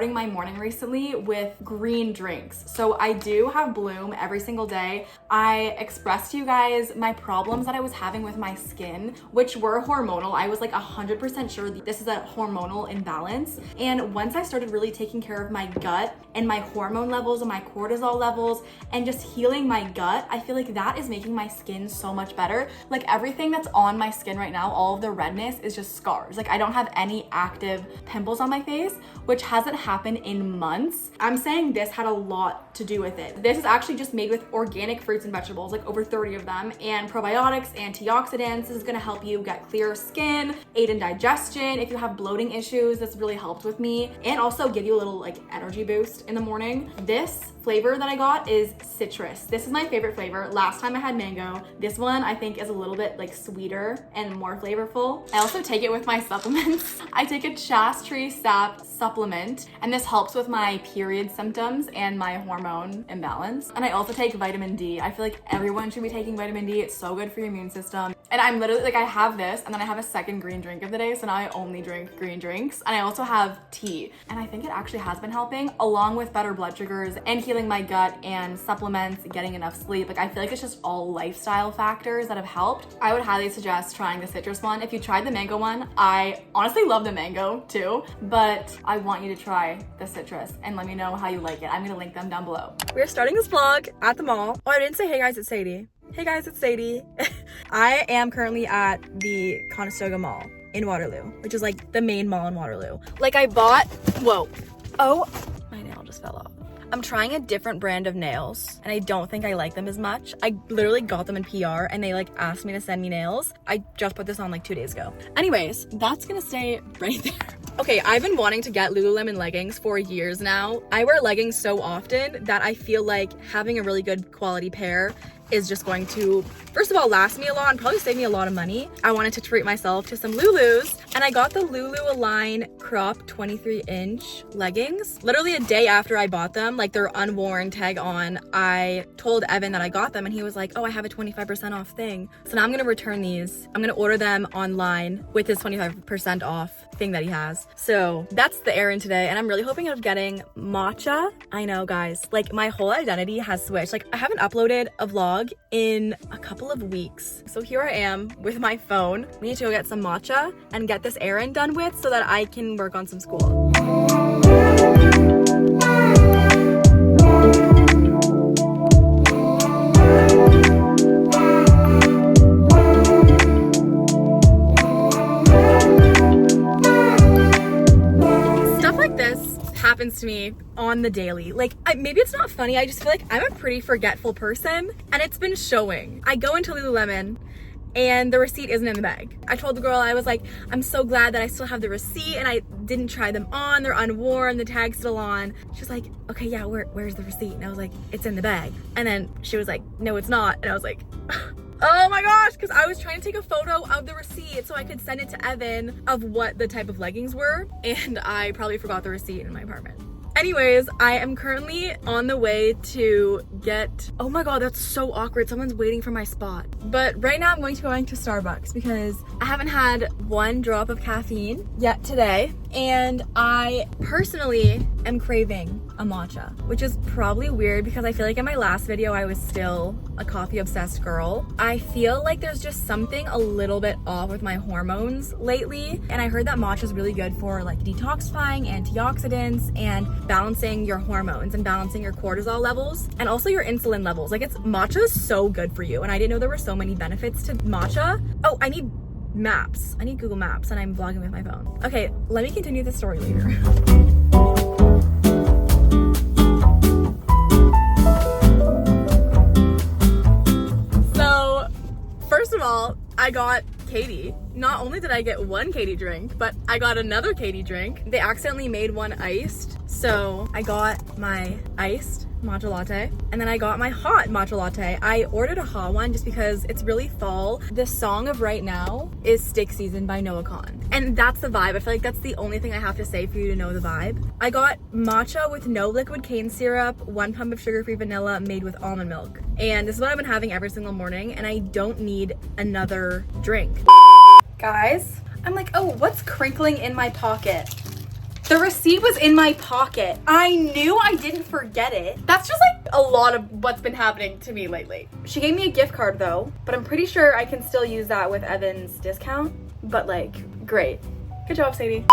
starting my morning recently with green drinks. So I do have Bloom every single day. I expressed to you guys my problems that I was having with my skin, which were hormonal. I was like 100% sure that this is a hormonal imbalance. And once I started really taking care of my gut and my hormone levels and my cortisol levels and just healing my gut, I feel like that is making my skin so much better. Like everything that's on my skin right now, all of the redness is just scars. Like I don't have any active pimples on my face, which hasn't happened in months. I'm saying this had a lot to do with it. This is actually just made with organic fruits and vegetables, like over 30 of them, and probiotics, antioxidants. This is gonna help you get clearer skin, aid in digestion. If you have bloating issues, this really helped with me, and also give you a little like energy boost in the morning. This flavor that I got is citrus. This is my favorite flavor. Last time I had mango. This one I think is a little bit like sweeter and more flavorful. I also take it with my supplements. I take a chas tree sap supplement, and this helps with my period symptoms and my hormone imbalance. And I also take vitamin D. I feel like everyone should be taking vitamin D. It's so good for your immune system. And I'm literally like, I have this and then I have a second green drink of the day. So now I only drink green drinks, and I also have tea. And I think it actually has been helping, along with better blood sugars and healing my gut and supplements, getting enough sleep. Like I feel like it's just all lifestyle factors that have helped. I would highly suggest trying the citrus one. If you tried the mango one, I honestly love the mango too, but I want you to try the citrus and let me know how you like it. I'm gonna link them down below. We're starting this vlog at the mall. Oh, I didn't say hey guys, it's Sadie. Hey guys, it's Sadie. I am currently at the Conestoga Mall in Waterloo, which is like the main mall in Waterloo. Like I bought, whoa, oh, my nail just fell off. I'm trying a different brand of nails and I don't think I like them as much. I literally got them in PR and they like asked me to send me nails. I just put this on like 2 days ago. Anyways, that's gonna stay right there. Okay, I've been wanting to get Lululemon leggings for years now. I wear leggings so often that I feel like having a really good quality pair is just going to, first of all, last me a lot and probably save me a lot of money. I wanted to treat myself to some Lulus, and I got the Lulu Align crop 23-inch leggings. Literally a day after I bought them, like they're unworn, tag on, I told Evan that I got them and he was like, oh, I have a 25% off thing. So now I'm gonna return these. I'm gonna order them online with his 25% off thing that he has. So that's the errand today, and I'm really hoping of getting matcha. I know guys, like my whole identity has switched. Like I haven't uploaded a vlog in a couple of weeks. So here I am with my phone. We need to go get some matcha and get this errand done with so that I can work on some school. Stuff like this happens to me on the daily. Like maybe it's not funny, I just feel like I'm a pretty forgetful person and it's been showing. I go into Lululemon and the receipt isn't in the bag. I told the girl, I was like, I'm so glad that I still have the receipt and I didn't try them on, they're unworn, the tag's still on. She's like, okay, yeah, where's the receipt? And I was like, it's in the bag. And then she was like, no, it's not. And I was like, oh my gosh, because I was trying to take a photo of the receipt so I could send it to Evan of what the type of leggings were, and I probably forgot the receipt in my apartment. Anyways, I am currently on the way to get, oh my god, that's so awkward. Someone's waiting for my spot. But right now I'm going to Starbucks because I haven't had one drop of caffeine yet today. And I personally am craving a matcha, which is probably weird because I feel like in my last video, I was still a coffee obsessed girl. I feel like there's just something a little bit off with my hormones lately. And I heard that matcha is really good for like detoxifying, antioxidants, and balancing your hormones and balancing your cortisol levels and also your insulin levels. Like matcha is so good for you. And I didn't know there were so many benefits to matcha. Oh, I need maps. I need Google Maps and I'm vlogging with my phone. Okay, let me continue the story later. So, first of all, I got Katie. Not only did I get one Katie drink, but I got another Katie drink. They accidentally made one iced, so I got my iced matcha latte and then I got my hot matcha latte. I ordered a hot one just because it's really fall. The song of right now is Stick Season by Noah Kahan, and that's the vibe. I feel like that's the only thing I have to say for you to know the vibe. I got matcha with no liquid cane syrup, 1 pump of sugar-free vanilla made with almond milk, and this is what I've been having every single morning, and I don't need another drink. Guys, I'm like, oh, what's crinkling in my pocket? The receipt was in my pocket. I knew I didn't forget it. That's just like a lot of what's been happening to me lately. She gave me a gift card though, but I'm pretty sure I can still use that with Evan's discount. But like, great. Good job, Sadie.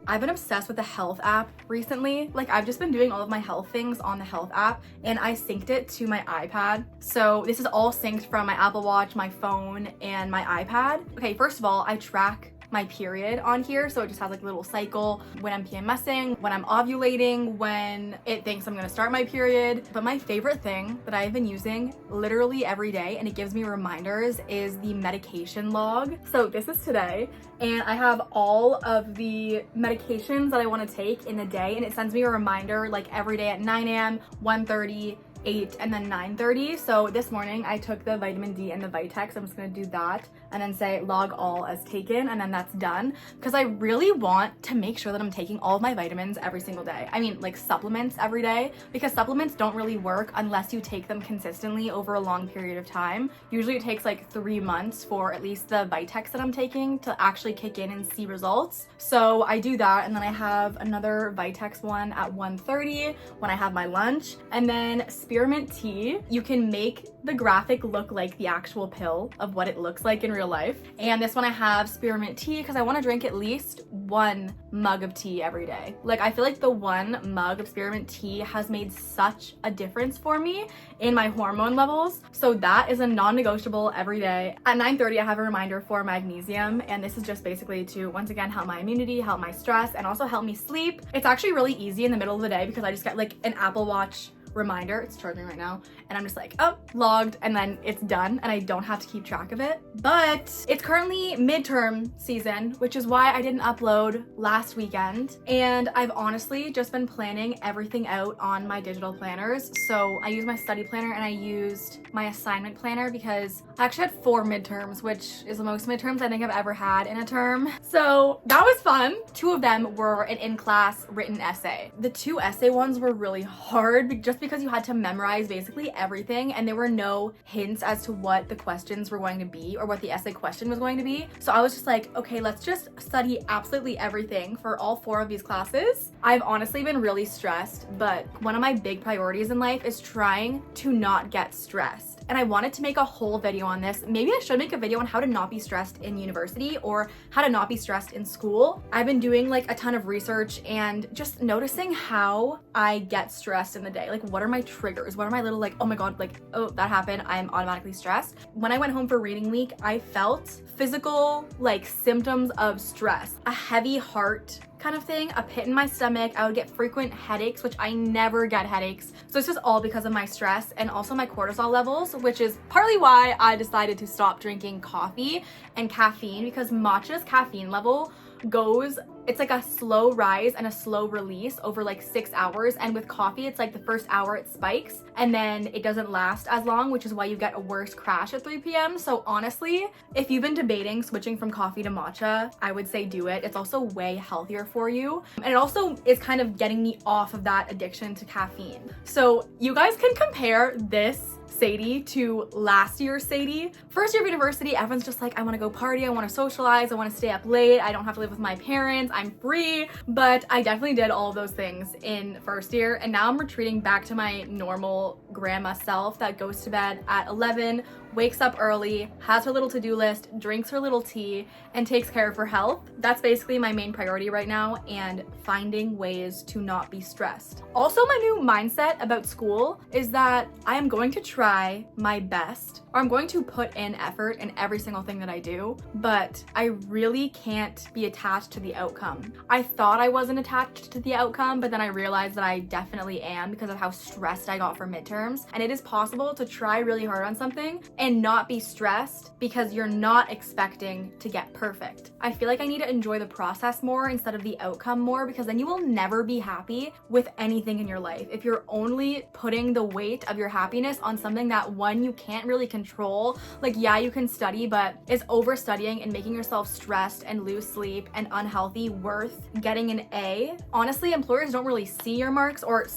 I've been obsessed with the health app recently. Like, I've just been doing all of my health things on the health app, and I synced it to my iPad. So this is all synced from my Apple Watch, my phone, and my iPad. Okay, first of all, I track my period on here, so it just has like a little cycle when I'm PMSing, when I'm ovulating, when it thinks I'm gonna start my period. But my favorite thing that I've been using literally every day, and it gives me reminders, is the medication log. So this is today, and I have all of the medications that I want to take in a day, and it sends me a reminder like every day at 9 a.m., 1:30, 8, and then 9:30. So this morning I took the vitamin D and the Vitex. I'm just gonna do that and then say log all as taken, and then that's done, because I really want to make sure that I'm taking all of my vitamins every single day. I mean, like supplements every day, because supplements don't really work unless you take them consistently over a long period of time. Usually it takes like 3 months for at least the Vitex that I'm taking to actually kick in and see results. So I do that, and then I have another Vitex one at 1:30 when I have my lunch. And then spearmint tea, you can make the graphic look like the actual pill of what it looks like in real life. And this one I have spearmint tea because I want to drink at least 1 mug of tea every day. Like, I feel like the 1 mug of spearmint tea has made such a difference for me in my hormone levels. So that is a non-negotiable every day. At 9:30 I have a reminder for magnesium, and this is just basically to once again help my immunity, help my stress, and also help me sleep. It's actually really easy in the middle of the day because I just get like an Apple Watch reminder. It's charging right now, and I'm just like, oh, logged, and then it's done, and I don't have to keep track of it. But it's currently midterm season, which is why I didn't upload last weekend, and I've honestly just been planning everything out on my digital planners. So I used my study planner and I used my assignment planner because I actually had 4 midterms, which is the most midterms I think I've ever had in a term. So that was fun. 2 of them were an in-class written essay. The 2 essay ones were really hard just because you had to memorize basically everything, and there were no hints as to what the questions were going to be or what the essay question was going to be. So I was just like, okay, let's just study absolutely everything for all 4 of these classes. I've honestly been really stressed, but one of my big priorities in life is trying to not get stressed. And I wanted to make a whole video on this. Maybe I should make a video on how to not be stressed in university or how to not be stressed in school. I've been doing like a ton of research and just noticing how I get stressed in the day. Like, what are my triggers? What are my little like, oh my God, like, oh, that happened, I'm automatically stressed. When I went home for reading week, I felt physical like symptoms of stress, a heavy heart kind of thing, a pit in my stomach. I would get frequent headaches, which I never get headaches. So it's just all because of my stress and also my cortisol levels, which is partly why I decided to stop drinking coffee and caffeine, because matcha's caffeine level goes, it's like a slow rise and a slow release over like 6 hours, and with coffee it's like the first hour it spikes and then it doesn't last as long, which is why you get a worse crash at 3 p.m. So honestly, if you've been debating switching from coffee to matcha, I would say do it. It's also way healthier for you, and it also is kind of getting me off of that addiction to caffeine. So you guys can compare this Sadie to last year's Sadie. First year of university, everyone's just like, I want to go party, I want to socialize, I want to stay up late, I don't have to live with my parents, I'm free. But I definitely did all of those things in first year, and now I'm retreating back to my normal grandma self that goes to bed at 11, wakes up early, has her little to-do list, drinks her little tea, and takes care of her health. That's basically my main priority right now, and finding ways to not be stressed. Also, my new mindset about school is that I am going to try my best, or I'm going to put in effort in every single thing that I do, but I really can't be attached to the outcome. I thought I wasn't attached to the outcome, but then I realized that I definitely am because of how stressed I got for midterms. And it is possible to try really hard on something and not be stressed because you're not expecting to get perfect. I feel like I need to enjoy the process more instead of the outcome more, because then you will never be happy with anything in your life. If you're only putting the weight of your happiness on something that, one, you can't really control, like, yeah, you can study, but is overstudying and making yourself stressed and lose sleep and unhealthy worth getting an A? Honestly, employers don't really see your marks, or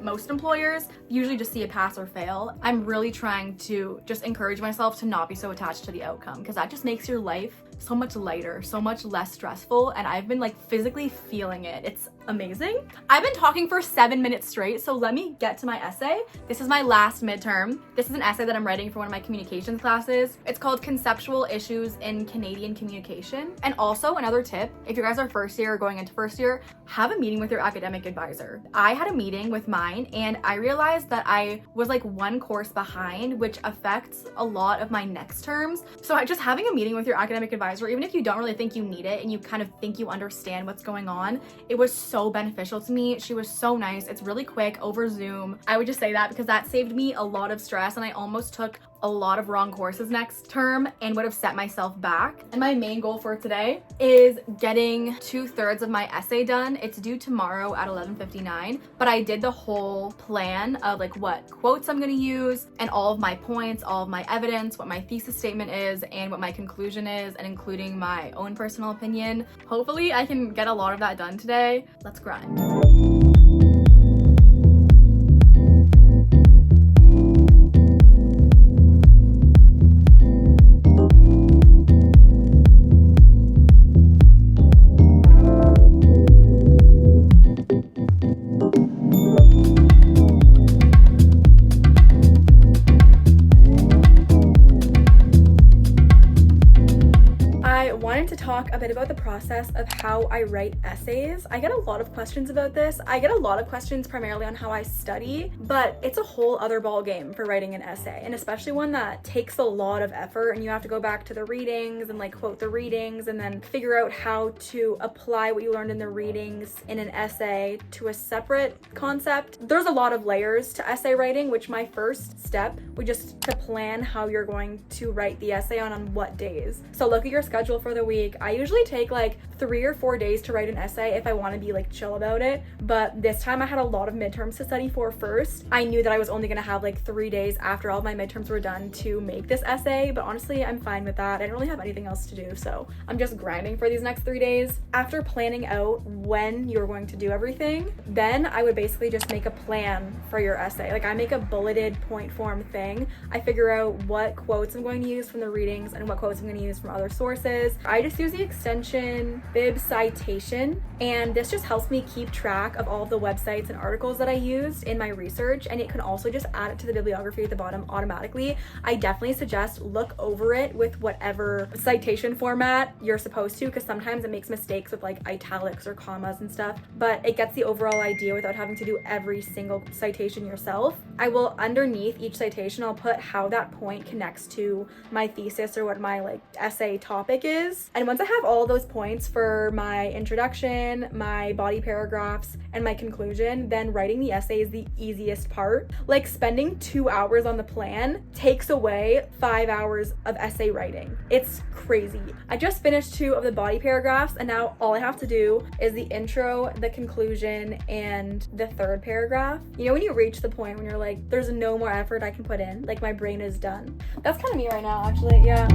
most employers usually just see a pass or fail. I'm really trying to just encourage myself to not be so attached to the outcome, because that just makes your life so much lighter, so much less stressful, and I've been like physically feeling it. It's amazing. I've been talking for 7 minutes straight, so let me get to my essay. This is my last midterm. This is an essay that I'm writing for one of my communications classes. It's called Conceptual Issues in Canadian Communication. And also another tip, if you guys are first year or going into first year, have a meeting with your academic advisor. I had a meeting with mine and I realized that I was like one course behind, which affects a lot of my next terms. So just having a meeting with your academic advisor, even if you don't really think you need it and you kind of think you understand what's going on, it was so beneficial to me. She was so nice. It's really quick over Zoom. I would just say that because that saved me a lot of stress, and I almost took a lot of wrong courses next term and would have set myself back. And my main goal for today is getting 2/3 of my essay done. It's due tomorrow at 11:59, but I did the whole plan of like what quotes I'm gonna use and all of my points, all of my evidence, what my thesis statement is and what my conclusion is, and including my own personal opinion. Hopefully I can get a lot of that done today. Let's grind. Talk a bit about the process of how I write essays. I get a lot of questions about this. I get a lot of questions primarily on how I study, but it's a whole other ball game for writing an essay, and especially one that takes a lot of effort, and you have to go back to the readings and like quote the readings and then figure out how to apply what you learned in the readings in an essay to a separate concept. There's a lot of layers to essay writing, which my first step would just to plan how you're going to write the essay on what days. So look at your schedule for the week. I usually take like 3 or 4 days to write an essay if I want to be like chill about it, but this time I had a lot of midterms to study for first. I knew that I was only gonna have like 3 days after all of my midterms were done to make this essay, but honestly I'm fine with that. I don't really have anything else to do, so I'm just grinding for these next 3 days. After planning out when you're going to do everything, then I would basically just make a plan for your essay. Like I make a bulleted point form thing. I figure out what quotes I'm going to use from the readings and what quotes I'm going to use from other sources. I just use the extension bib citation, and this just helps me keep track of all of the websites and articles that I used in my research, and it can also just add it to the bibliography at the bottom automatically. I definitely suggest look over it with whatever citation format you're supposed to, because sometimes it makes mistakes with like italics or commas and stuff, but it gets the overall idea without having to do every single citation yourself. I will, underneath each citation, I'll put how that point connects to my thesis or what my like essay topic is. And once I have all those points for my introduction, my body paragraphs, and my conclusion, then writing the essay is the easiest part. Like spending 2 hours on the plan takes away 5 hours of essay writing. It's crazy. I just finished 2 of the body paragraphs, and now all I have to do is the intro, the conclusion, and the 3rd paragraph. You know when you reach the point when you're like, there's no more effort I can put in, like my brain is done. That's kind of me right now, actually. Yeah.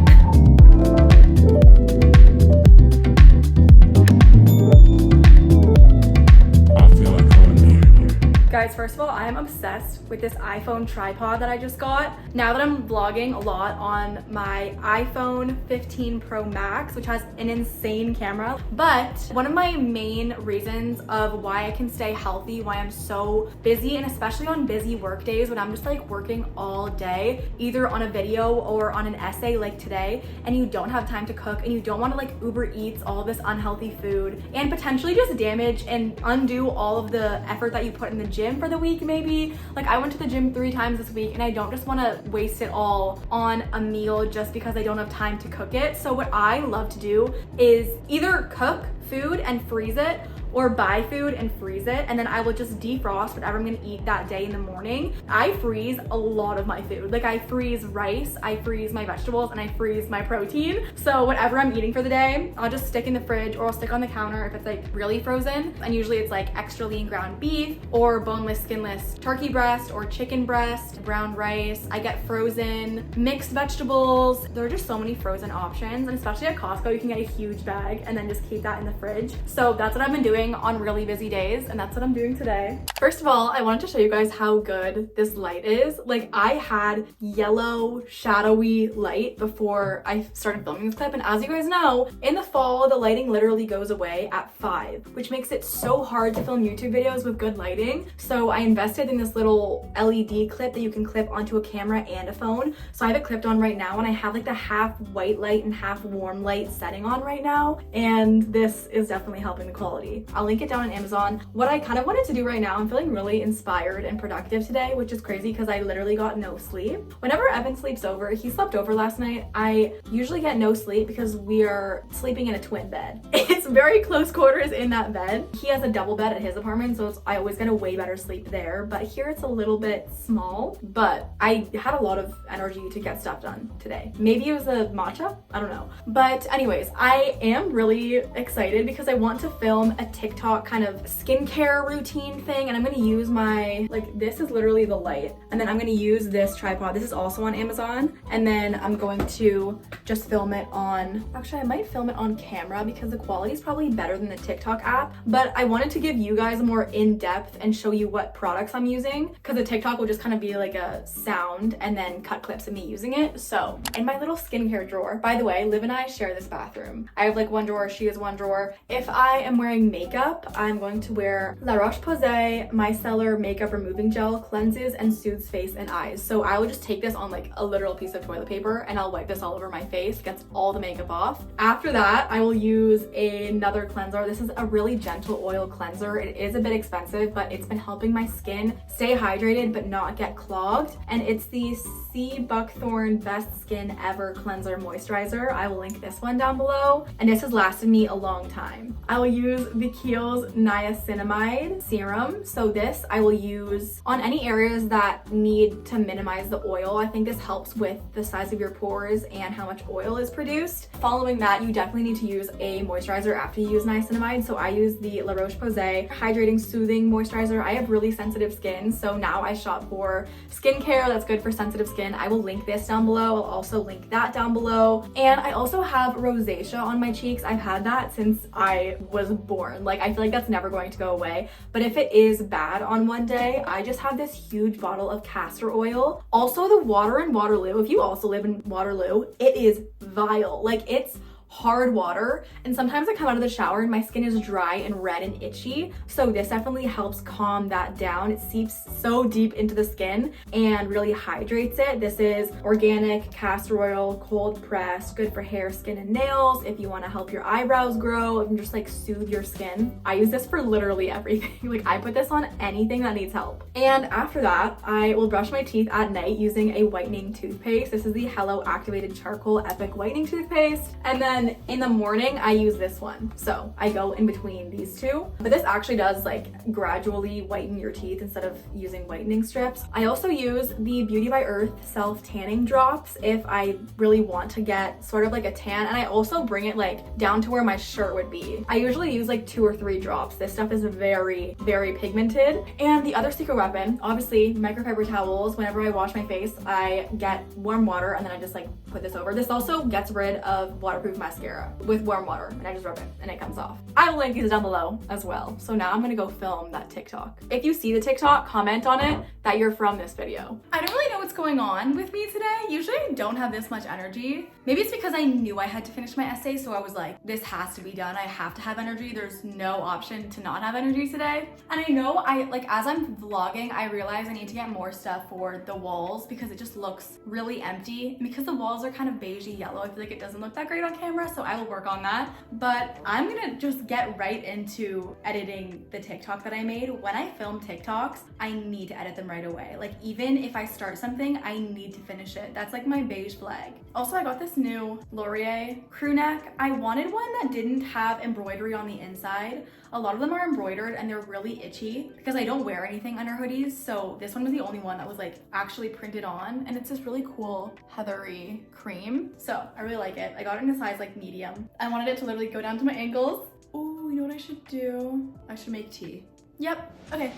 Guys, first of all, I am obsessed with this iPhone tripod that I just got. Now that I'm vlogging a lot on my iPhone 15 Pro Max, which has an insane camera, but one of my main reasons of why I can stay healthy, why I'm so busy, and especially on busy work days when I'm just like working all day, either on a video or on an essay like today, and you don't have time to cook and you don't want to like Uber Eats all this unhealthy food and potentially just damage and undo all of the effort that you put in the gym for the week. Maybe like I went to the gym 3 times this week, and I don't just want to waste it all on a meal just because I don't have time to cook it. So what I love to do is either cook food and freeze it, or buy food and freeze it, and then I will just defrost whatever I'm gonna eat that day in the morning. I freeze a lot of my food. Like I freeze rice, I freeze my vegetables, and I freeze my protein. So whatever I'm eating for the day, I'll just stick in the fridge, or I'll stick on the counter if it's like really frozen. And usually it's like extra lean ground beef or boneless, skinless turkey breast or chicken breast, brown rice. I get frozen mixed vegetables. There are just so many frozen options, and especially at Costco, you can get a huge bag and then just keep that in the fridge. So that's what I've been doing doing on really busy days, and that's what I'm doing today. First of all, I wanted to show you guys how good this light is. Like, I had yellow shadowy light before I started filming this clip, and as you guys know, in the fall the lighting literally goes away at 5, which makes it so hard to film YouTube videos with good lighting. So I invested in this little LED clip that you can clip onto a camera and a phone. So I have it clipped on right now, and I have like the half white light and half warm light setting on right now, and this is definitely helping the quality. I'll link it down on Amazon. What I kind of wanted to do right now, I'm feeling really inspired and productive today, which is crazy because I literally got no sleep. Whenever Evan sleeps over, he slept over last night, I usually get no sleep because we are sleeping in a twin bed. It's very close quarters in that bed. He has a double bed at his apartment, so I always get a way better sleep there, but here it's a little bit small. But I had a lot of energy to get stuff done today. Maybe it was a matcha, I don't know. But anyways, I am really excited because I want to film a TikTok kind of skincare routine thing, and I'm gonna use my, like, this is literally the light, and then I'm gonna use this tripod. This is also on Amazon, and then I'm going to just film it on, actually I might film it on camera because the quality is probably better than the TikTok app, but I wanted to give you guys more in-depth and show you what products I'm using, because the TikTok will just kind of be like a sound and then cut clips of me using it. So in my little skincare drawer, by the way, Liv and I share this bathroom. I have like one drawer, she has one drawer. If I am wearing makeup, I'm going to wear La Roche-Posay Micellar Makeup Removing Gel, cleanses and soothes face and eyes. So I will just take this on like a literal piece of toilet paper and I'll wipe this all over my face, gets all the makeup off. After that, I will use another cleanser. This is a really gentle oil cleanser. It is a bit expensive, but it's been helping my skin stay hydrated but not get clogged. And it's the C. Buckthorn Best Skin Ever Cleanser Moisturizer. I will link this one down below. And this has lasted me a long time. I will use the Kiehl's Niacinamide Serum. So this I will use on any areas that need to minimize the oil. I think this helps with the size of your pores and how much oil is produced. Following that, you definitely need to use a moisturizer after you use niacinamide. So I use the La Roche-Posay Hydrating Soothing Moisturizer. I have really sensitive skin, so now I shop for skincare that's good for sensitive skin. I will link this down below. I'll also link that down below. And I also have rosacea on my cheeks. I've had that since I was born. Like, I feel like that's never going to go away. But if it is bad on one day, I just have this huge bottle of castor oil. Also, the water in Waterloo, if you also live in Waterloo, it is vile. Like, it's hard water, and sometimes I come out of the shower and my skin is dry and red and itchy, so this definitely helps calm that down. It seeps so deep into the skin and really hydrates it. This is organic castor oil, cold pressed, good for hair, skin, and nails. If you want to help your eyebrows grow and just like soothe your skin, I use this for literally everything. Like, I put this on anything that needs help. And after that, I will brush my teeth at night using a whitening toothpaste. This is the Hello Activated Charcoal Epic Whitening Toothpaste. And then in the morning, I use this one. So I go in between these two. But this actually does like gradually whiten your teeth instead of using whitening strips. I also use the Beauty by Earth Self Tanning Drops if I really want to get sort of like a tan. And I also bring it like down to where my shirt would be. I usually use like 2 or 3 drops. This stuff is very, very pigmented. And the other secret weapon, obviously microfiber towels. Whenever I wash my face, I get warm water and then I just like put this over. This also gets rid of waterproof mascara with warm water, and I just rub it and it comes off. I will link these down below as well. So now I'm gonna go film that TikTok. If you see the TikTok, comment on it that you're from this video. I don't really know what's going on with me today. Usually I don't have this much energy. Maybe it's because I knew I had to finish my essay, so I was like, this has to be done. I have to have energy. There's no option to not have energy today. And I know as I'm vlogging, I realize I need to get more stuff for the walls because it just looks really empty. And because the walls are kind of beigey yellow, I feel like it doesn't look that great on camera, so I will work on that. But I'm gonna just get right into editing the TikTok that I made. When I film TikToks, I need to edit them right away. Like, even if I start something, I need to finish it. That's like my beige flag. Also, I got this new Laurier crew neck. I wanted one that didn't have embroidery on the inside. A lot of them are embroidered and they're really itchy because I don't wear anything under hoodies. So this one was the only one that was like actually printed on, and it's this really cool heathery cream. So I really like it. I got it in a size like medium. I wanted it to literally go down to my ankles. Oh, you know what I should do? I should make tea. Yep, okay.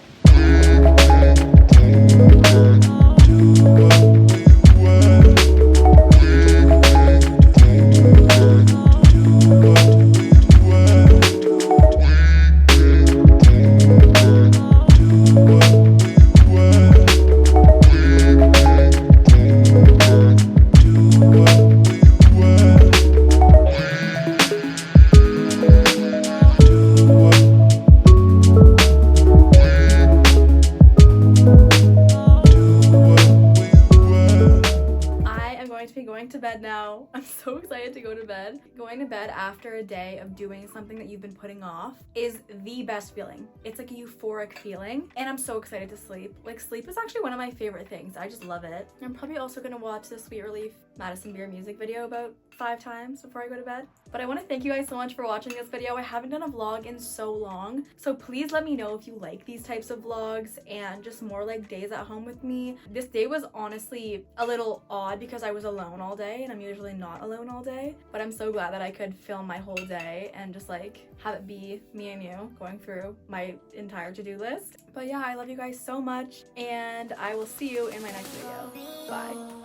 going to be going to bed now. I'm so excited to go to bed. Going to bed after a day of doing something that you've been putting off is the best feeling. It's like a euphoric feeling, and I'm so excited to sleep. Like, sleep is actually one of my favorite things. I just love it. I'm probably also gonna watch the Sweet Relief Madison Beer music video about 5 times before I go to bed. But I want to thank you guys so much for watching this video. I haven't done a vlog in so long, so please let me know if you like these types of vlogs and just more like days at home with me. This day was honestly a little odd because I was alone all day, and I'm usually not alone all day, but I'm so glad that I could film my whole day and just like have it be me and you going through my entire to-do list. But yeah, I love you guys so much, and I will see you in my next video. Bye.